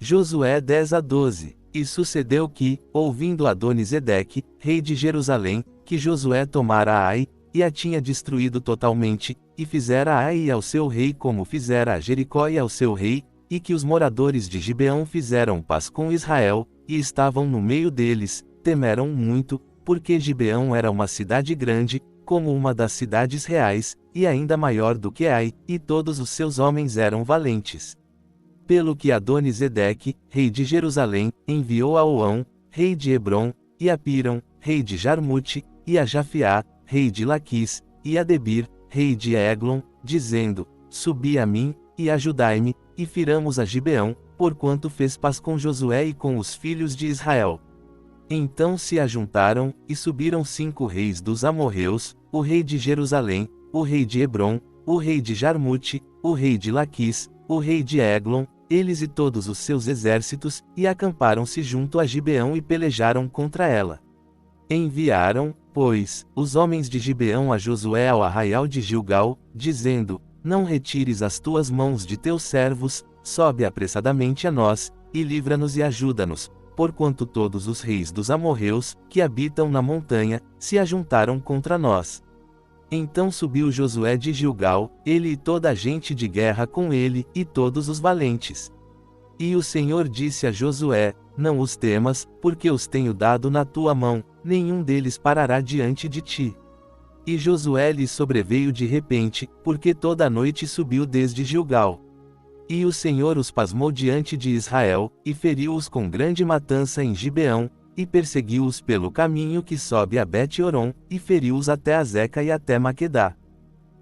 Josué 10-12. E sucedeu que, ouvindo Adoni-Zedeque, rei de Jerusalém, que Josué tomara Ai, e a tinha destruído totalmente, e fizera a Ai e ao seu rei como fizera a Jericó e ao seu rei, e que os moradores de Gibeão fizeram paz com Israel, e estavam no meio deles, temeram muito, porque Gibeão era uma cidade grande, como uma das cidades reais, e ainda maior do que Ai, e todos os seus homens eram valentes. Pelo que Adoni-Zedeque, rei de Jerusalém, enviou a Oão, rei de Hebron, e a Pirão, rei de Jarmute, e a Jafiá, rei de Laquis, e a Debir, rei de Eglon, dizendo: Subi a mim, e ajudai-me, e firamos a Gibeão, porquanto fez paz com Josué e com os filhos de Israel. Então se ajuntaram, e subiram 5 reis dos amorreus, o rei de Jerusalém, o rei de Hebron, o rei de Jarmute, o rei de Laquis, o rei de Eglon, eles e todos os seus exércitos, e acamparam-se junto a Gibeão e pelejaram contra ela. Enviaram, pois, os homens de Gibeão a Josué ao arraial de Gilgal, dizendo: Não retires as tuas mãos de teus servos, sobe apressadamente a nós, e livra-nos e ajuda-nos, porquanto todos os reis dos amorreus, que habitam na montanha, se ajuntaram contra nós. Então subiu Josué de Gilgal, ele e toda a gente de guerra com ele, e todos os valentes. E o Senhor disse a Josué: Não os temas, porque os tenho dado na tua mão, nenhum deles parará diante de ti. E Josué lhe sobreveio de repente, porque toda a noite subiu desde Gilgal. E o Senhor os pasmou diante de Israel, e feriu-os com grande matança em Gibeão, e perseguiu-os pelo caminho que sobe a Bet-Horon, e feriu-os até Azeca e até Maquedá.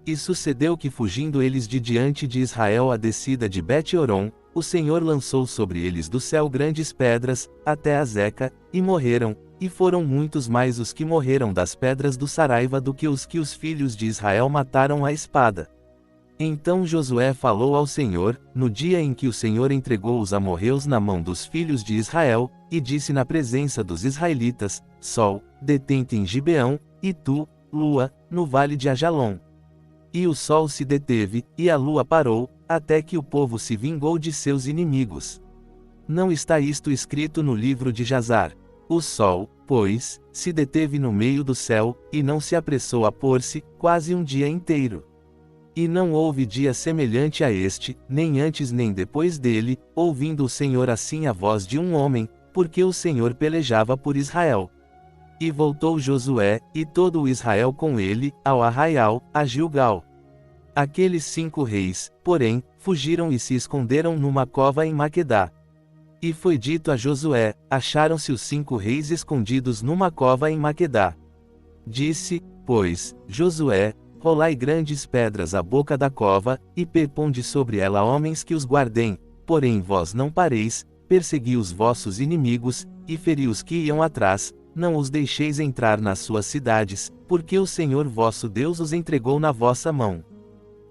E sucedeu que fugindo eles de diante de Israel a descida de Bet-Horon, o Senhor lançou sobre eles do céu grandes pedras, até Azeca, e morreram, e foram muitos mais os que morreram das pedras do Saraiva do que os filhos de Israel mataram à espada. Então Josué falou ao Senhor, no dia em que o Senhor entregou os amorreus na mão dos filhos de Israel, e disse na presença dos israelitas: Sol, detente em Gibeão, e tu, lua, no vale de Ajalon. E o sol se deteve, e a lua parou, até que o povo se vingou de seus inimigos. Não está isto escrito no livro de Jazar? O sol, pois, se deteve no meio do céu, e não se apressou a pôr-se, quase um dia inteiro. E não houve dia semelhante a este, nem antes nem depois dele, ouvindo o Senhor assim a voz de um homem, porque o Senhor pelejava por Israel. E voltou Josué, e todo o Israel com ele, ao arraial, a Gilgal. Aqueles 5 reis, porém, fugiram e se esconderam numa cova em Maquedá. E foi dito a Josué: Acharam-se os 5 reis escondidos numa cova em Maquedá. Disse, pois, Josué: Rolai grandes pedras à boca da cova, e ponde sobre ela homens que os guardem, porém vós não pareis, persegui os vossos inimigos, e feri os que iam atrás, não os deixeis entrar nas suas cidades, porque o Senhor vosso Deus os entregou na vossa mão.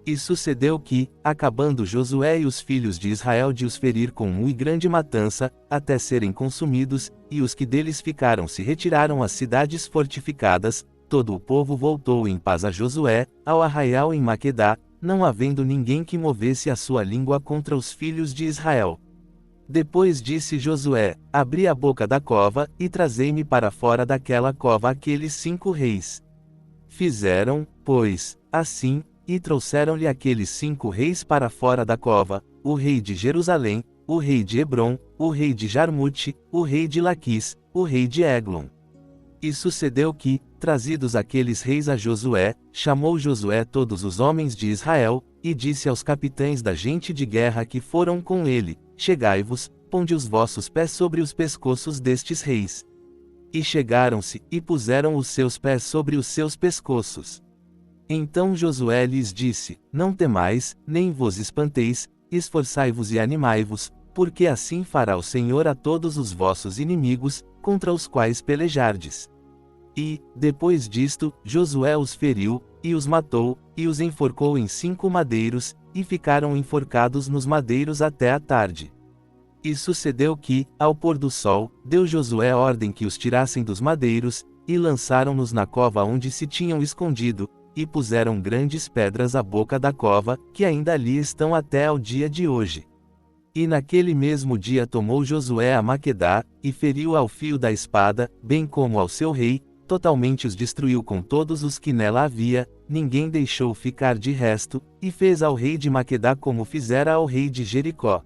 E sucedeu que, acabando Josué e os filhos de Israel de os ferir com muito grande matança, até serem consumidos, e os que deles ficaram se retiraram às cidades fortificadas, todo o povo voltou em paz a Josué, ao arraial em Maquedá, não havendo ninguém que movesse a sua língua contra os filhos de Israel. Depois disse Josué: Abri a boca da cova, e trazei-me para fora daquela cova aqueles 5 reis. Fizeram, pois, assim, e trouxeram-lhe aqueles 5 reis para fora da cova, o rei de Jerusalém, o rei de Hebron, o rei de Jarmute, o rei de Laquis, o rei de Eglon. E sucedeu que, trazidos aqueles reis a Josué, chamou Josué todos os homens de Israel, e disse aos capitães da gente de guerra que foram com ele: Chegai-vos, ponde os vossos pés sobre os pescoços destes reis. E chegaram-se, e puseram os seus pés sobre os seus pescoços. Então Josué lhes disse: Não temais, nem vos espanteis, esforçai-vos e animai-vos, porque assim fará o Senhor a todos os vossos inimigos, contra os quais pelejardes. E, depois disto, Josué os feriu, e os matou, e os enforcou em 5 madeiros, e ficaram enforcados nos madeiros até a tarde. E sucedeu que, ao pôr do sol, deu Josué ordem que os tirassem dos madeiros, e lançaram-nos na cova onde se tinham escondido, e puseram grandes pedras à boca da cova, que ainda ali estão até ao dia de hoje. E naquele mesmo dia tomou Josué a Maquedá, e feriu ao fio da espada, bem como ao seu rei, totalmente os destruiu com todos os que nela havia, ninguém deixou ficar de resto, e fez ao rei de Maquedá como fizera ao rei de Jericó.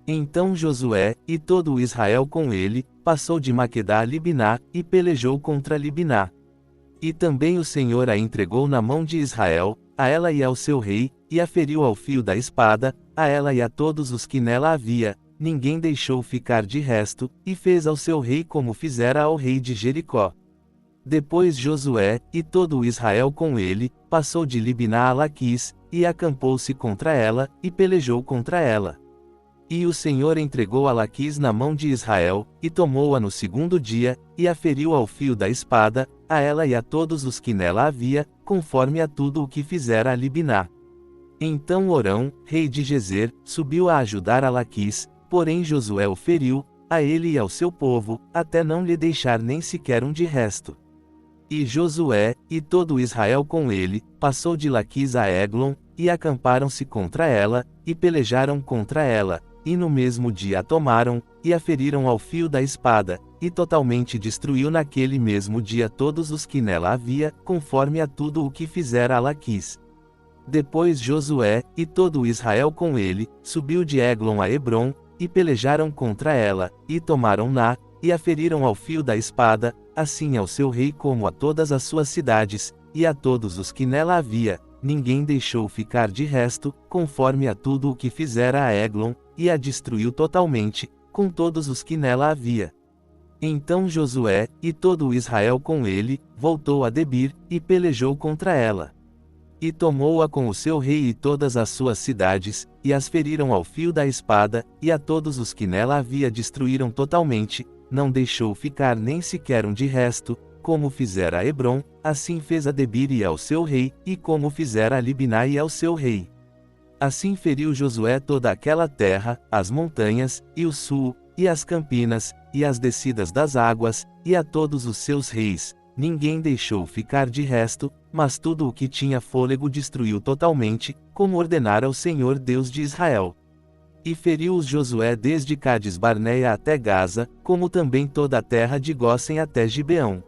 Então Josué, e todo o Israel com ele, passou de Maquedá a Libná, e pelejou contra Libná. E também o Senhor a entregou na mão de Israel, a ela e ao seu rei, e a feriu ao fio da espada, a ela e a todos os que nela havia, ninguém deixou ficar de resto, e fez ao seu rei como fizera ao rei de Jericó. Depois Josué, e todo o Israel com ele, passou de Libná a Laquis, e acampou-se contra ela, e pelejou contra ela. E o Senhor entregou a Laquis na mão de Israel, e tomou-a no segundo dia, e a feriu ao fio da espada, a ela e a todos os que nela havia, conforme a tudo o que fizera a Libná. Então Orão, rei de Gezer, subiu a ajudar a Laquis, porém Josué o feriu, a ele e ao seu povo, até não lhe deixar nem sequer um de resto. E Josué, e todo Israel com ele, passou de Laquis a Eglon, e acamparam-se contra ela, e pelejaram contra ela, e no mesmo dia a tomaram, e a feriram ao fio da espada, e totalmente destruiu naquele mesmo dia todos os que nela havia, conforme a tudo o que fizera a Laquis. Depois Josué, e todo Israel com ele, subiu de Eglon a Hebrom, e pelejaram contra ela, e tomaram-na, e a feriram ao fio da espada, assim ao seu rei como a todas as suas cidades, e a todos os que nela havia, ninguém deixou ficar de resto, conforme a tudo o que fizera a Eglon, e a destruiu totalmente, com todos os que nela havia. Então Josué, e todo o Israel com ele, voltou a Debir, e pelejou contra ela. E tomou-a com o seu rei e todas as suas cidades, e as feriram ao fio da espada, e a todos os que nela havia destruíram totalmente, não deixou ficar nem sequer um de resto, como fizera a Hebrom, assim fez a Debir e ao seu rei, e como fizera a Libná e ao seu rei. Assim feriu Josué toda aquela terra, as montanhas, e o sul, e as campinas, e as descidas das águas, e a todos os seus reis, ninguém deixou ficar de resto, mas tudo o que tinha fôlego destruiu totalmente, como ordenara o Senhor Deus de Israel. E feriu-os Josué desde Cades-Barneia até Gaza, como também toda a terra de Gósen até Gibeão.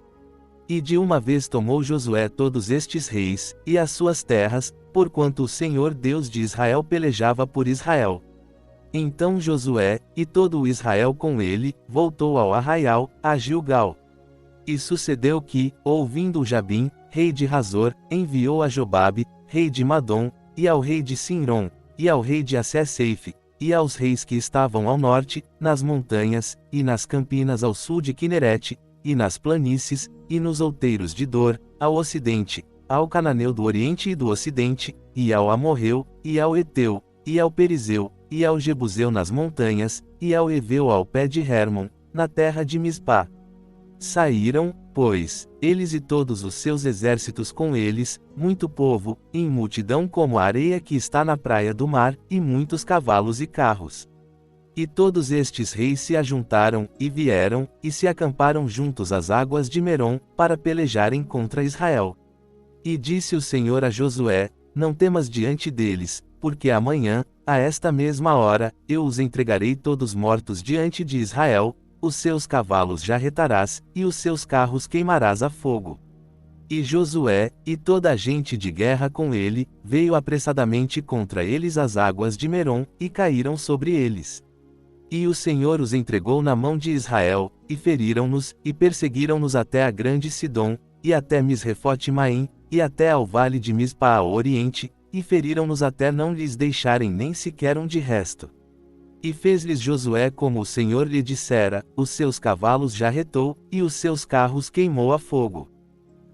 E de uma vez tomou Josué todos estes reis, e as suas terras, porquanto o Senhor Deus de Israel pelejava por Israel. Então Josué, e todo o Israel com ele, voltou ao arraial, a Gilgal. E sucedeu que, ouvindo Jabim, rei de Hazor, enviou a Jobabe, rei de Madom, e ao rei de Sinrom, e ao rei de Assé-Seife, e aos reis que estavam ao norte, nas montanhas, e nas campinas ao sul de Quinerete, e nas planícies, e nos outeiros de Dor, ao ocidente, ao cananeu do oriente e do ocidente, e ao amorreu, e ao eteu, e ao perizeu, e ao jebuseu nas montanhas, e ao heveu ao pé de Hermon, na terra de Mispá. Saíram, pois, eles e todos os seus exércitos com eles, muito povo, em multidão como a areia que está na praia do mar, e muitos cavalos e carros. E todos estes reis se ajuntaram, e vieram, e se acamparam juntos às águas de Merom, para pelejarem contra Israel. E disse o Senhor a Josué: Não temas diante deles, porque amanhã, a esta mesma hora, eu os entregarei todos mortos diante de Israel, os seus cavalos jarretarás, e os seus carros queimarás a fogo. E Josué, e toda a gente de guerra com ele, veio apressadamente contra eles às águas de Merom, e caíram sobre eles. E o Senhor os entregou na mão de Israel, e feriram-nos, e perseguiram-nos até a grande Sidom, e até Misrefote-Maim, e até ao vale de Mispa ao oriente, e feriram-nos até não lhes deixarem nem sequer um de resto. E fez-lhes Josué como o Senhor lhe dissera, os seus cavalos jarretou, e os seus carros queimou a fogo.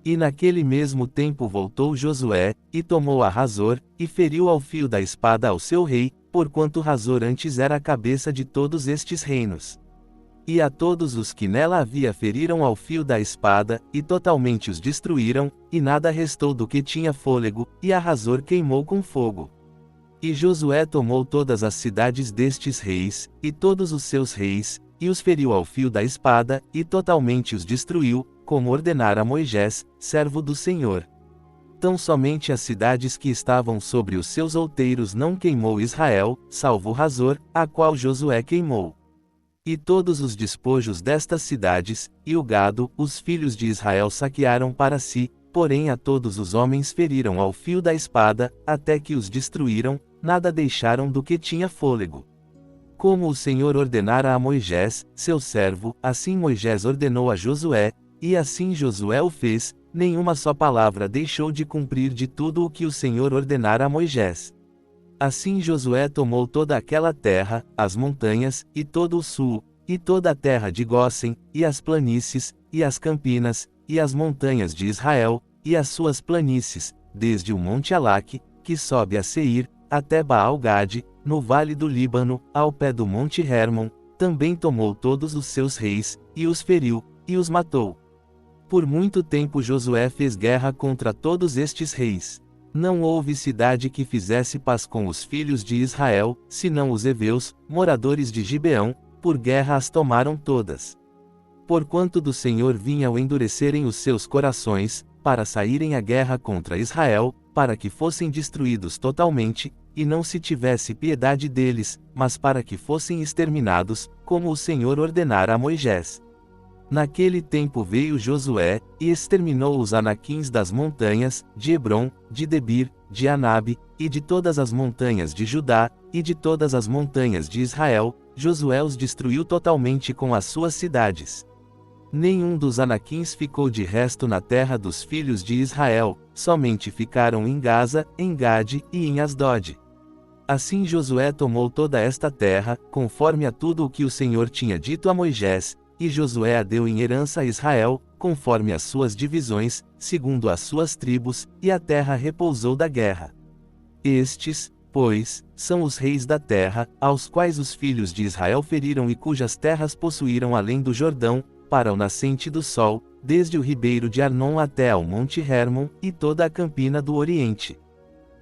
E naquele mesmo tempo voltou Josué, e tomou a Hazor, e feriu ao fio da espada ao seu rei, porquanto Hazor antes era a cabeça de todos estes reinos. E a todos os que nela havia feriram ao fio da espada, e totalmente os destruíram, e nada restou do que tinha fôlego, e a Hazor queimou com fogo. E Josué tomou todas as cidades destes reis, e todos os seus reis, e os feriu ao fio da espada, e totalmente os destruiu, como ordenara Moisés, servo do Senhor. Tão somente as cidades que estavam sobre os seus outeiros não queimou Israel, salvo Hazor, a qual Josué queimou. E todos os despojos destas cidades, e o gado, os filhos de Israel saquearam para si, porém a todos os homens feriram ao fio da espada, até que os destruíram, nada deixaram do que tinha fôlego. Como o Senhor ordenara a Moisés, seu servo, assim Moisés ordenou a Josué, e assim Josué o fez, nenhuma só palavra deixou de cumprir de tudo o que o Senhor ordenara a Moisés. Assim Josué tomou toda aquela terra, as montanhas, e todo o sul, e toda a terra de Gósen, e as planícies, e as campinas, e as montanhas de Israel, e as suas planícies, desde o monte Alaque, que sobe a Seir, até Baal-Gade, no vale do Líbano, ao pé do monte Hermon, também tomou todos os seus reis, e os feriu, e os matou. Por muito tempo Josué fez guerra contra todos estes reis. Não houve cidade que fizesse paz com os filhos de Israel, senão os heveus, moradores de Gibeão, por guerra as tomaram todas. Porquanto do Senhor vinha o endurecerem os seus corações, para saírem à guerra contra Israel, para que fossem destruídos totalmente, e não se tivesse piedade deles, mas para que fossem exterminados, como o Senhor ordenara a Moisés. Naquele tempo veio Josué, e exterminou os anaquins das montanhas, de Hebrom, de Debir, de Anabe, e de todas as montanhas de Judá, e de todas as montanhas de Israel, Josué os destruiu totalmente com as suas cidades. Nenhum dos anaquins ficou de resto na terra dos filhos de Israel, somente ficaram em Gaza, em Gade, e em Asdod. Assim Josué tomou toda esta terra, conforme a tudo o que o Senhor tinha dito a Moisés, e Josué a deu em herança a Israel, conforme as suas divisões, segundo as suas tribos, e a terra repousou da guerra. Estes, pois, são os reis da terra, aos quais os filhos de Israel feriram e cujas terras possuíram além do Jordão, para o nascente do sol, desde o ribeiro de Arnon até ao monte Hermon, e toda a campina do oriente.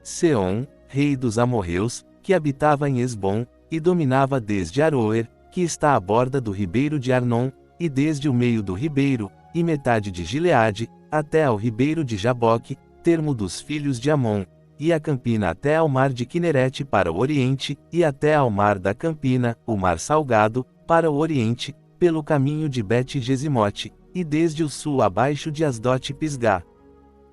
Seom, rei dos amorreus, que habitava em Esbom, e dominava desde Aroer, que está à borda do ribeiro de Arnon, e desde o meio do ribeiro, e metade de Gileade, até ao ribeiro de Jaboque, termo dos filhos de Amon, e a campina até ao mar de Quinerete para o oriente, e até ao mar da campina, o mar salgado, para o oriente, pelo caminho de Bet-Gesimote, e desde o sul abaixo de Asdote Pisgá.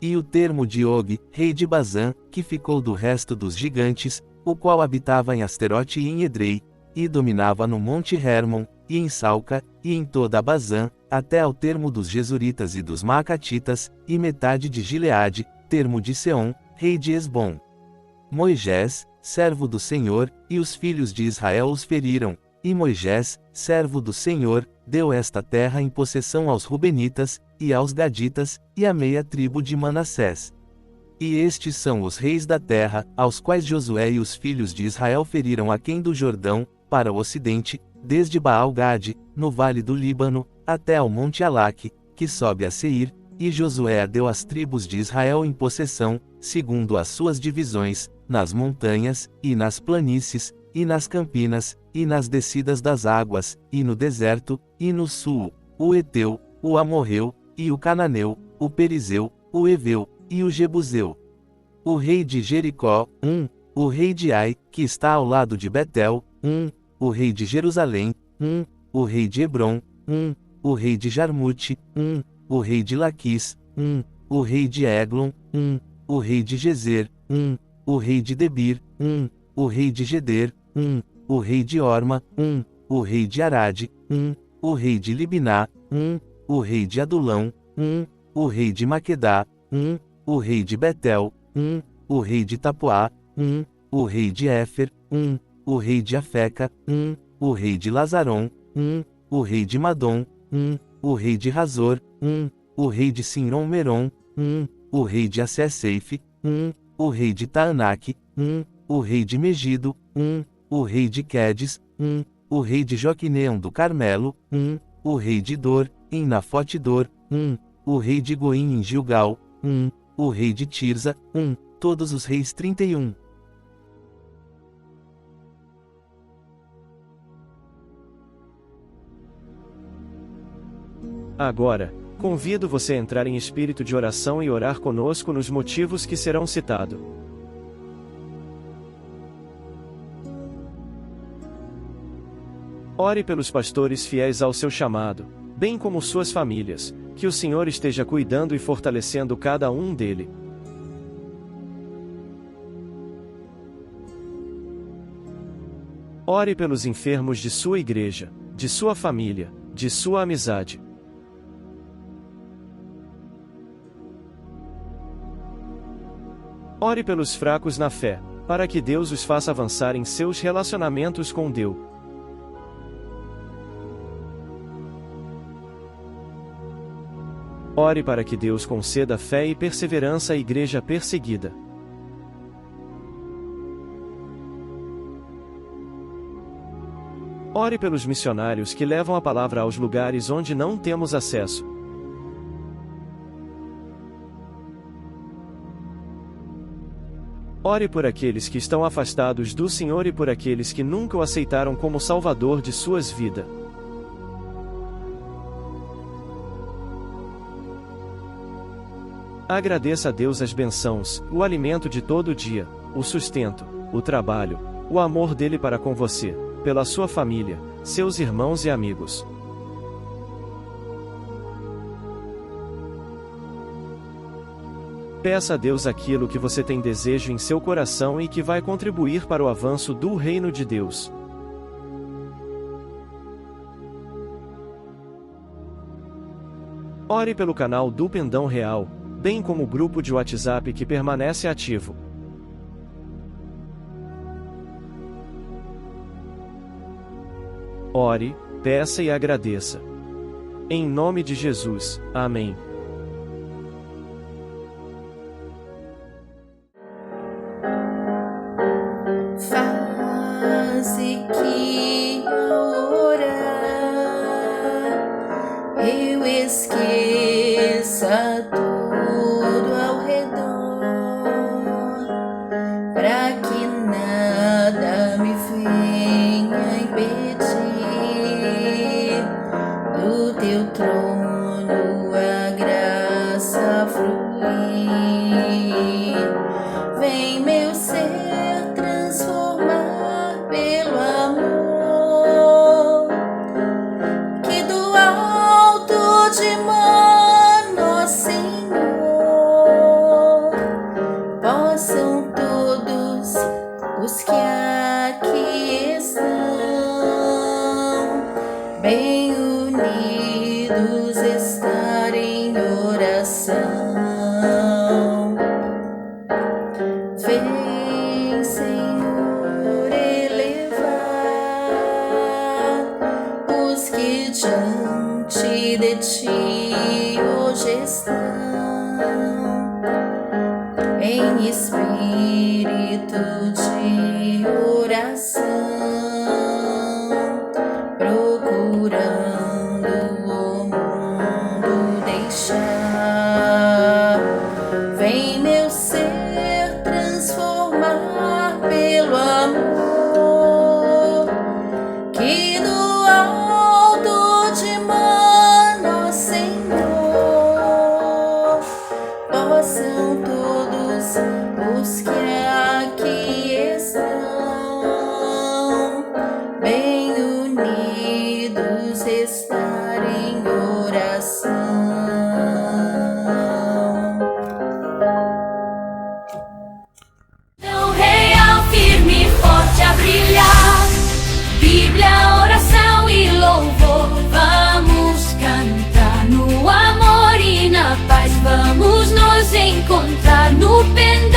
E o termo de Og, rei de Bazã, que ficou do resto dos gigantes, o qual habitava em Asterote e em Edrei, e dominava no monte Hermon, e em Salca, e em toda a Bazã, até ao termo dos Gesuritas e dos Maacatitas, e metade de Gileade, termo de Seom, rei de Esbom. Moisés, servo do Senhor, e os filhos de Israel os feriram, e Moisés, servo do Senhor, deu esta terra em possessão aos Rubenitas, e aos Gaditas, e à meia tribo de Manassés. E estes são os reis da terra, aos quais Josué e os filhos de Israel feriram aquém do Jordão, para o ocidente, desde Baal-Gade, no vale do Líbano, até ao monte Alaque, que sobe a Seir, e Josué a deu às tribos de Israel em possessão, segundo as suas divisões, nas montanhas, e nas planícies, e nas campinas, e nas descidas das águas, e no deserto, e no sul, o Eteu, o Amorreu, e o Cananeu, o Perizeu, o Eveu, e o Jebuseu. O rei de Jericó, o rei de Ai, que está ao lado de Betel, o rei de Jerusalém, o rei de Hebrom, o rei de Jarmute, o rei de Laquis, o rei de Eglon, o rei de Gezer, o rei de Debir, o rei de Geder, o rei de Orma, o rei de Arade, o rei de Libiná, o rei de Adulão, o rei de Maquedá, o rei de Betel, o rei de Tapuá, o rei de Éfer, o rei de Afeca, o rei de Lazaron, o rei de Madom, o rei de Razor, o rei de Sinron-Meron, o rei de Assé-Seife, o rei de Taanaque, o rei de Megido, o rei de Quedes, o rei de Joquineão do Carmelo, o rei de Dor, em Nafote-Dor, o rei de Goim em Gilgal, o rei de Tirza, todos os reis 31. Agora, Convido você a entrar em espírito de oração e orar conosco nos motivos que serão citados. Ore pelos pastores fiéis ao seu chamado, bem como suas famílias, que o Senhor esteja cuidando e fortalecendo cada um dele. Ore pelos enfermos de sua igreja, de sua família, de sua amizade. Ore pelos fracos na fé, para que Deus os faça avançar em seus relacionamentos com Deus. Ore para que Deus conceda fé e perseverança à igreja perseguida. Ore pelos missionários que levam a palavra aos lugares onde não temos acesso. Ore por aqueles que estão afastados do Senhor e por aqueles que nunca o aceitaram como Salvador de suas vidas. Agradeça a Deus as bênçãos, o alimento de todo dia, o sustento, o trabalho, o amor dele para com você, pela sua família, seus irmãos e amigos. Peça a Deus aquilo que você tem desejo em seu coração e que vai contribuir para o avanço do reino de Deus. Ore pelo canal do Pendão Real, bem como o grupo de WhatsApp que permanece ativo. Ore, peça e agradeça. Em nome de Jesus, amém. Faze que ao orar eu esqueça tudo ao redor, para que nada me venha impedir do teu trono a graça fluir. Vem meu ser transformar pelo amor que do alto de mano, Senhor, possam todos os que aqui estão bem unidos estar em oração. Vem, Senhor, elevar os que diante de ti hoje estão em espírito de oração, procurando o mundo deixar. Vem meu ser transformar pelo amor que do alto de mano, Senhor, possam todos os que aqui estão bem unidos estar em oração. Tão real, firme e forte a brilhar. Bíblia, oração e louvor. Vamos cantar no amor e na paz. Vamos nos encontrar no pendão.